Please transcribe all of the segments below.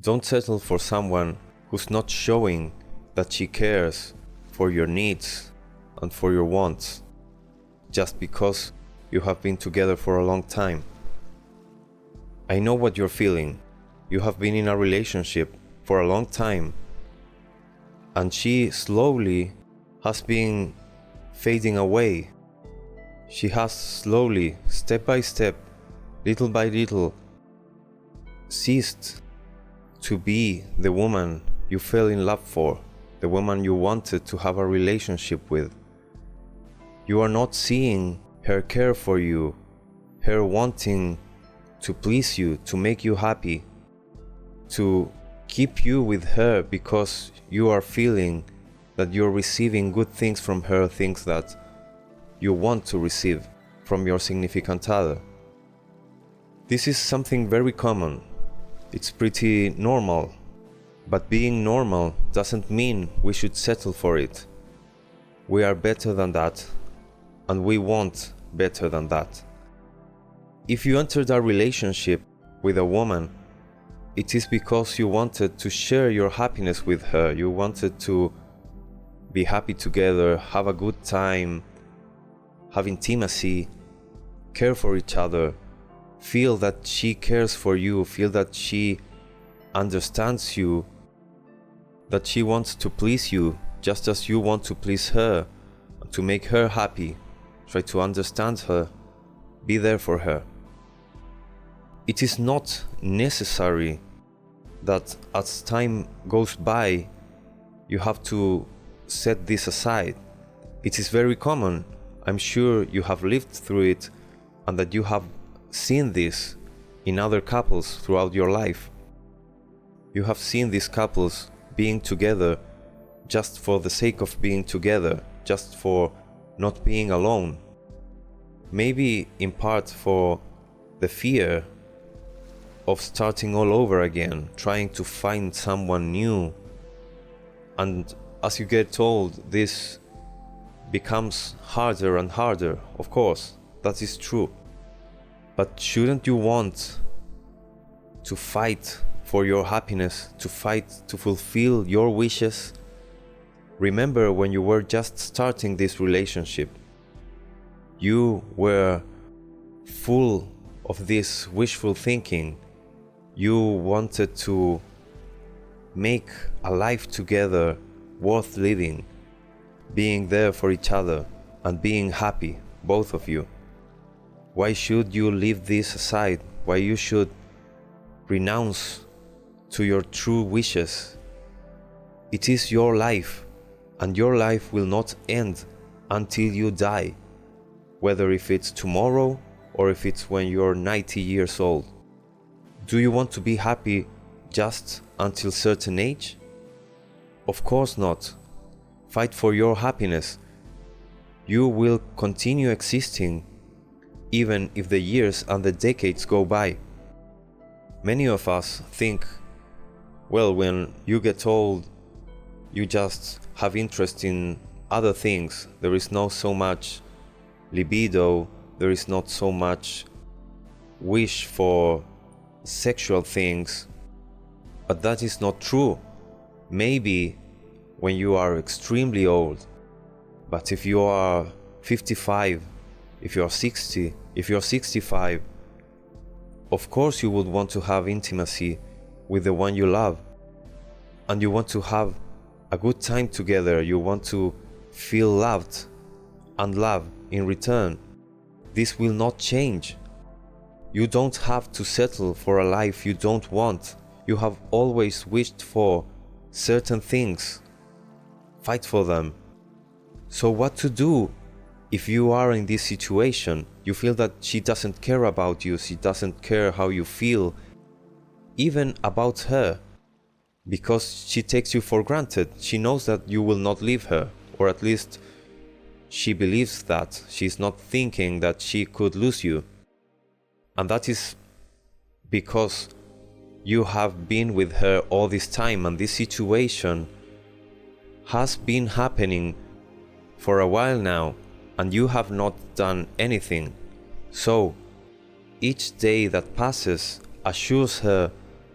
Don't settle for someone who's not showing that she cares for your needs and for your wants, just because you have been together for a long time. I know what you're feeling. You have been in a relationship for a long time, and she slowly has been fading away. She has slowly, step by step, little by little, ceased to be the woman you fell in love for, the woman you wanted to have a relationship with. You are not seeing her care for you, her wanting to please you, to make you happy, to keep you with her because you are feeling that you're receiving good things from her, things that you want to receive from your significant other. This is something very common. It's pretty normal, but being normal doesn't mean we should settle for it. We are better than that, and we want better than that. If you entered a relationship with a woman, it is because you wanted to share your happiness with her. You wanted to be happy together, have a good time, have intimacy, care for each other, feel that she cares for you, feel that she understands you, that she wants to please you just as you want to please her, to make her happy. Try to understand her, be there for her. It is not necessary that as time goes by, you have to set this aside. It is very common. I'm sure you have lived through it and that you have seen this in other couples throughout your life. You have seen these couples being together just for the sake of being together, just for not being alone. Maybe in part for the fear of starting all over again, trying to find someone new. And as you get old, this becomes harder and harder. Of course, that is true. But shouldn't you want to fight for your happiness, to fight to fulfill your wishes? Remember when you were just starting this relationship, you were full of this wishful thinking. You wanted to make a life together worth living, being there for each other and being happy, both of you. Why should you leave this aside? Why you should renounce to your true wishes? It is your life, and your life will not end until you die, whether if it's tomorrow or if it's when you're 90 years old. Do you want to be happy just until certain age? Of course not. Fight for your happiness. You will continue existing even if the years and the decades go by. Many of us think, well, when you get old, you just have interest in other things. There is not so much libido, there is not so much wish for sexual things. But that is not true. Maybe when you are extremely old, but if you are 55, if you are 60, if you are 65, of course you would want to have intimacy with the one you love, and you want to have a good time together. You want to feel loved and love in return. This will not change. You don't have to settle for a life you don't want. You have always wished for certain things. Fight for them. So what to do if you are in this situation? You feel that she doesn't care about you, she doesn't care how you feel, even about her, because she takes you for granted. She knows that you will not leave her, or at least she believes that. She's not thinking that she could lose you. And that is because you have been with her all this time, and this situation has been happening for a while now, and you have not done anything. So each day that passes assures her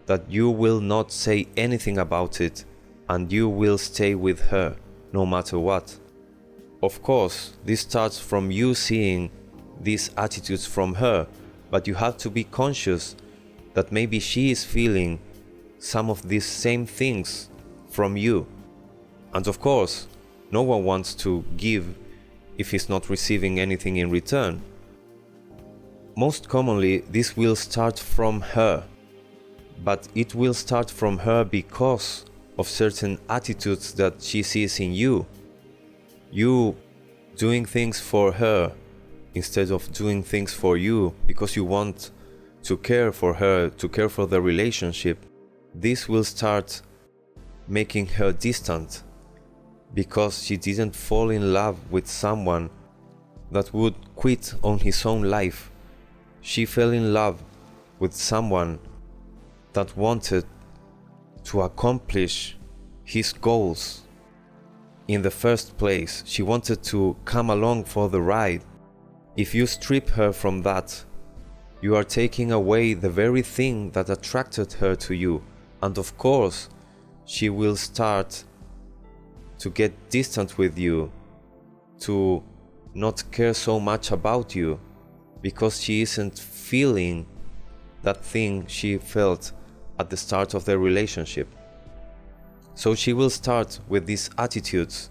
that you will not say anything about it and you will stay with her no matter what. Of course, this starts from you seeing these attitudes from her, but you have to be conscious that maybe she is feeling some of these same things from you. And of course, no one wants to give if he's not receiving anything in return. Most commonly, this will start from her, but it will start from her because of certain attitudes that she sees in you. You doing things for her instead of doing things for you because you want to care for her, to care for the relationship. This will start making her distant because she didn't fall in love with someone that would quit on his own life. She fell in love with someone that wanted to accomplish his goals. In the first place, she wanted to come along for the ride. If you strip her from that, you are taking away the very thing that attracted her to you. And of course, she will start to get distant with you, to not care so much about you, because she isn't feeling that thing she felt at the start of their relationship. So she will start with these attitudes,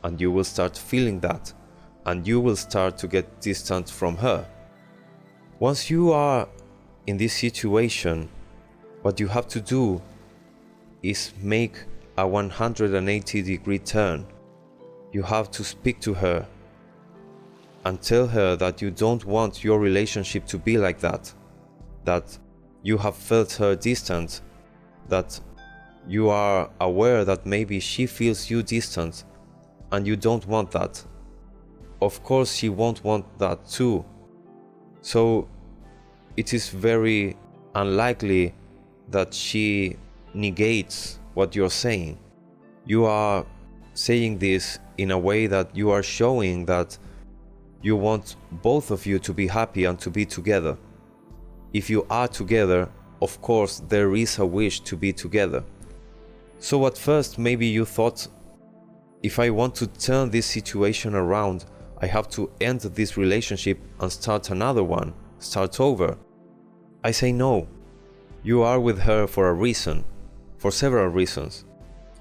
and you will start feeling that, and you will start to get distant from her. Once you are in this situation, what you have to do is make a 180-degree turn. You have to speak to her and tell her that you don't want your relationship to be like that you have felt her distant, that you are aware that maybe she feels you distant and you don't want that. Of course, she won't want that too. So it is very unlikely that she negates what you're saying. You are saying this in a way that you are showing that you want both of you to be happy and to be together. If you are together, of course, there is a wish to be together. So at first, maybe you thought, if I want to turn this situation around, I have to end this relationship and start another one, start over. I say no. You are with her for a reason, for several reasons.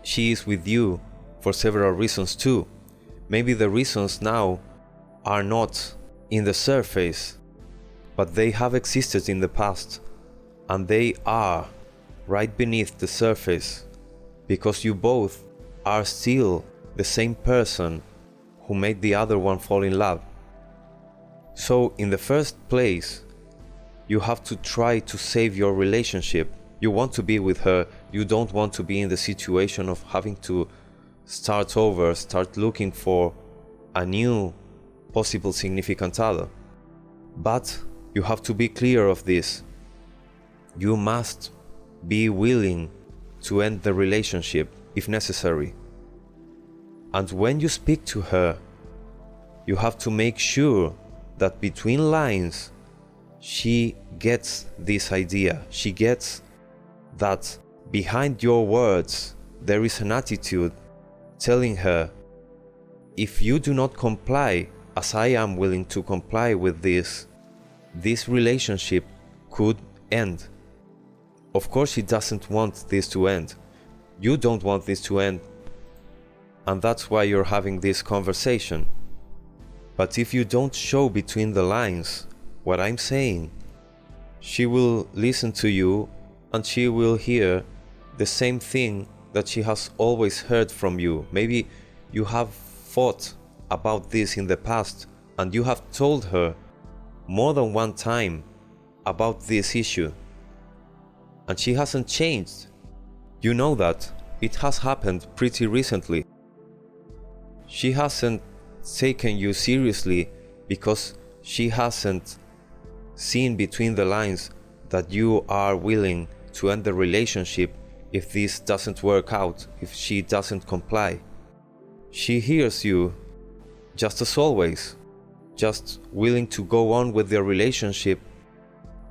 She is with you for several reasons too. Maybe the reasons now are not in the surface, but they have existed in the past, and they are right beneath the surface, because you both are still the same person who made the other one fall in love. So in the first place, you have to try to save your relationship. You want to be with her, you don't want to be in the situation of having to start over, start looking for a new possible significant other. But you have to be clear of this. You must be willing to end the relationship if necessary. And when you speak to her, you have to make sure that between lines, she gets this idea. She gets that behind your words, there is an attitude telling her, if you do not comply, as I am willing to comply with this relationship could end. Of course, she doesn't want this to end. You don't want this to end. And that's why you're having this conversation. But if you don't show between the lines what I'm saying, she will listen to you and she will hear the same thing that she has always heard from you. Maybe you have thought about this in the past and you have told her more than one time about this issue, and she hasn't changed. You know that it has happened pretty recently. She hasn't taken you seriously because she hasn't seen between the lines that you are willing to end the relationship if this doesn't work out, if she doesn't comply. She hears you just as always, just willing to go on with their relationship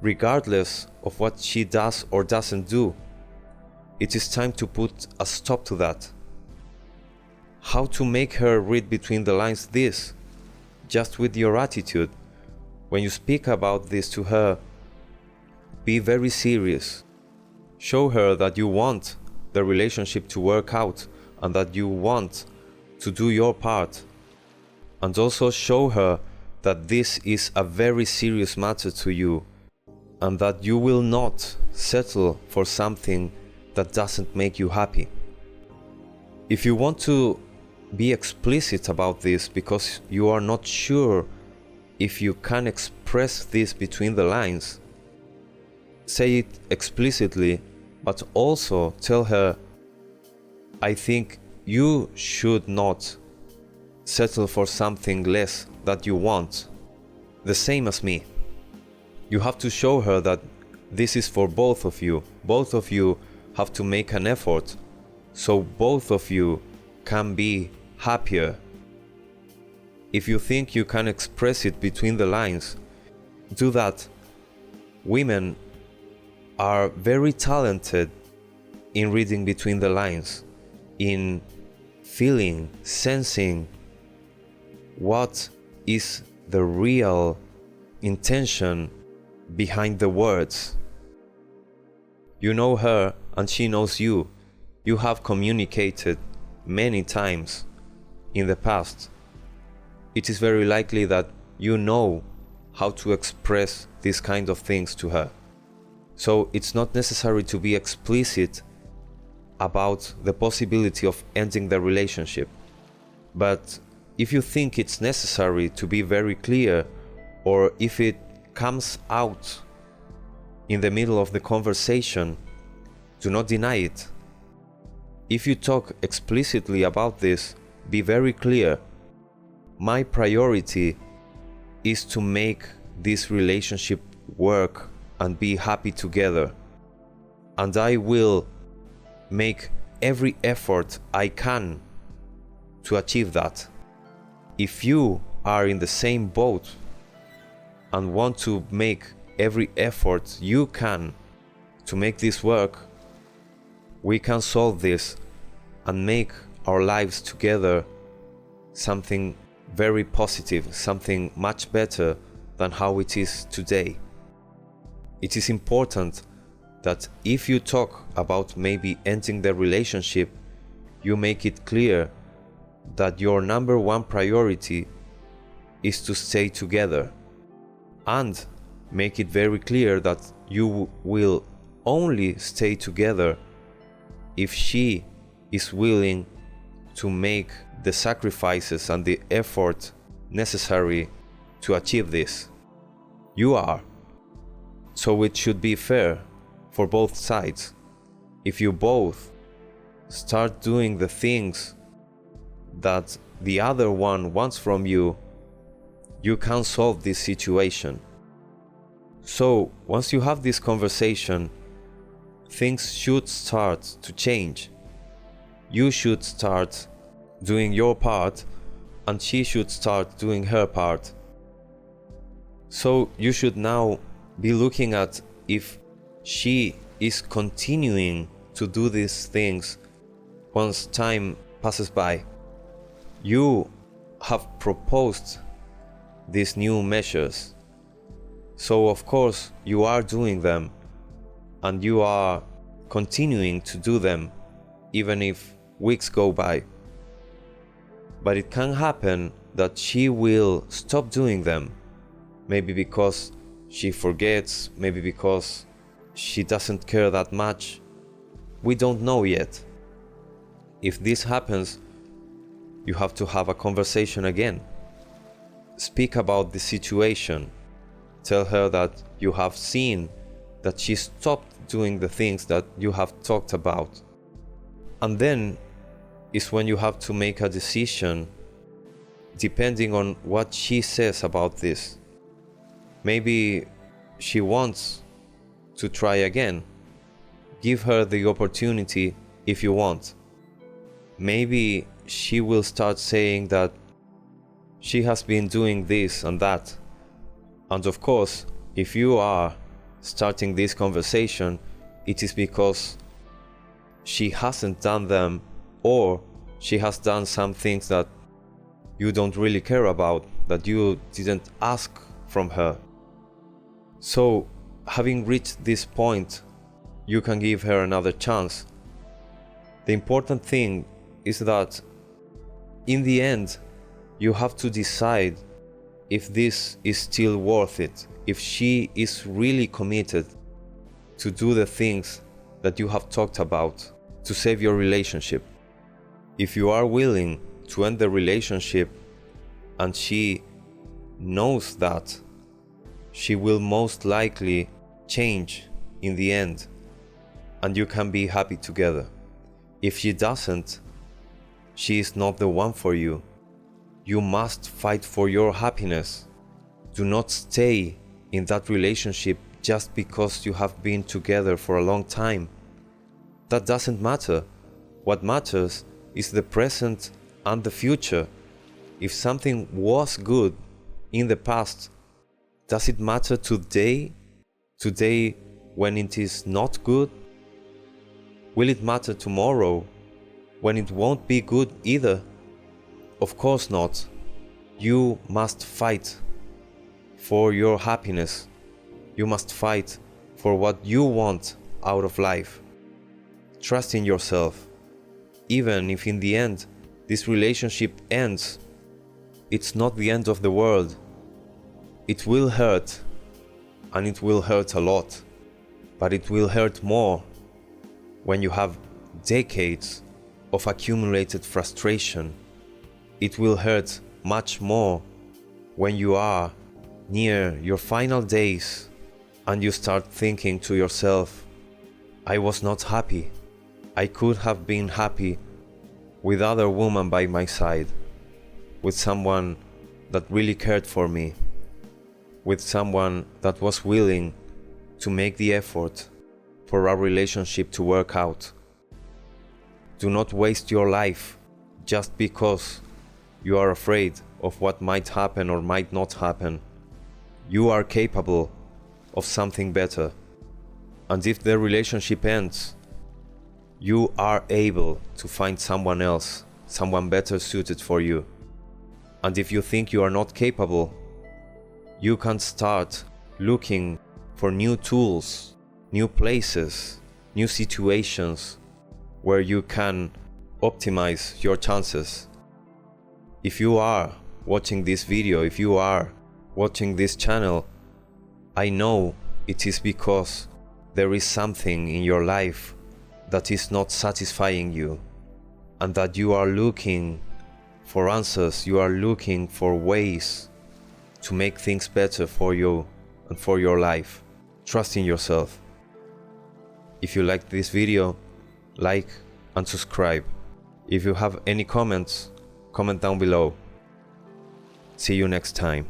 regardless of what she does or doesn't do. it is time to put a stop to that. How to make her read between the lines this? Just with your attitude. When you speak about this to her, be very serious. Show her that you want the relationship to work out and that you want to do your part. And also show her that this is a very serious matter to you and that you will not settle for something that doesn't make you happy. If you want to be explicit about this because you are not sure if you can express this between the lines, say it explicitly, but also tell her, I think you should not settle for something less that you want, the same as me. You have to show her that this is for both of you. Both of you have to make an effort, so both of you can be happier. If you think you can express it between the lines, do that. Women are very talented in reading between the lines, in feeling, sensing what is the real intention behind the words. You know her and she knows you. You have communicated many times in the past. It is very likely that you know how to express these kind of things to her. So it's not necessary to be explicit about the possibility of ending the relationship. But if you think it's necessary to be very clear, or if it comes out in the middle of the conversation, do not deny it. If you talk explicitly about this, be very clear. My priority is to make this relationship work and be happy together. And I will make every effort I can to achieve that. If you are in the same boat and want to make every effort you can to make this work, we can solve this and make our lives together something very positive, something much better than how it is today. It is important that if you talk about maybe ending the relationship, you make it clear that your number one priority is to stay together, and make it very clear that you will only stay together if she is willing to make the sacrifices and the effort necessary to achieve this. You are. So it should be fair for both sides. If you both start doing the things that the other one wants from you, you can solve this situation. So once you have this conversation, things should start to change. You should start doing your part and she should start doing her part. So you should now be looking at if she is continuing to do these things once time passes by. You have proposed these new measures, so of course you are doing them and you are continuing to do them even if weeks go by. But it can happen that she will stop doing them, maybe because she forgets, maybe because she doesn't care that much. We don't know yet. If this happens, you have to have a conversation again. Speak about the situation. Tell her that you have seen that she stopped doing the things that you have talked about. And then is when you have to make a decision depending on what she says about this. Maybe she wants to try again. Give her the opportunity if you want. Maybe she will start saying that she has been doing this and that. And of course, if you are starting this conversation, it is because she hasn't done them, or she has done some things that you don't really care about, that you didn't ask from her. So, having reached this point, you can give her another chance. The important thing is that in the end, you have to decide if this is still worth it, if she is really committed to do the things that you have talked about to save your relationship. If you are willing to end the relationship and she knows that, she will most likely change in the end and you can be happy together. If she doesn't, she is not the one for you. You must fight for your happiness. Do not stay in that relationship just because you have been together for a long time. That doesn't matter. What matters is the present and the future. If something was good in the past, does it matter today? Today when it is not good? Will it matter tomorrow when it won't be good either? Of course not. You must fight for your happiness. You must fight for what you want out of life. Trust in yourself. Even if in the end this relationship ends, it's not the end of the world. It will hurt, and it will hurt a lot, but it will hurt more when you have decades of accumulated frustration. It will hurt much more when you are near your final days and you start thinking to yourself, I was not happy. I could have been happy with other woman by my side, with someone that really cared for me, with someone that was willing to make the effort for our relationship to work out. Do not waste your life just because you are afraid of what might happen or might not happen. You are capable of something better. And if the relationship ends, you are able to find someone else, someone better suited for you. And if you think you are not capable, you can start looking for new tools, new places, new situations where you can optimize your chances. If you are watching this video, if you are watching this channel, I know it is because there is something in your life that is not satisfying you, and that you are looking for answers, you are looking for ways to make things better for you and for your life. Trust in yourself. If you liked this video, like and subscribe. If you have any comments, comment down below. See you next time.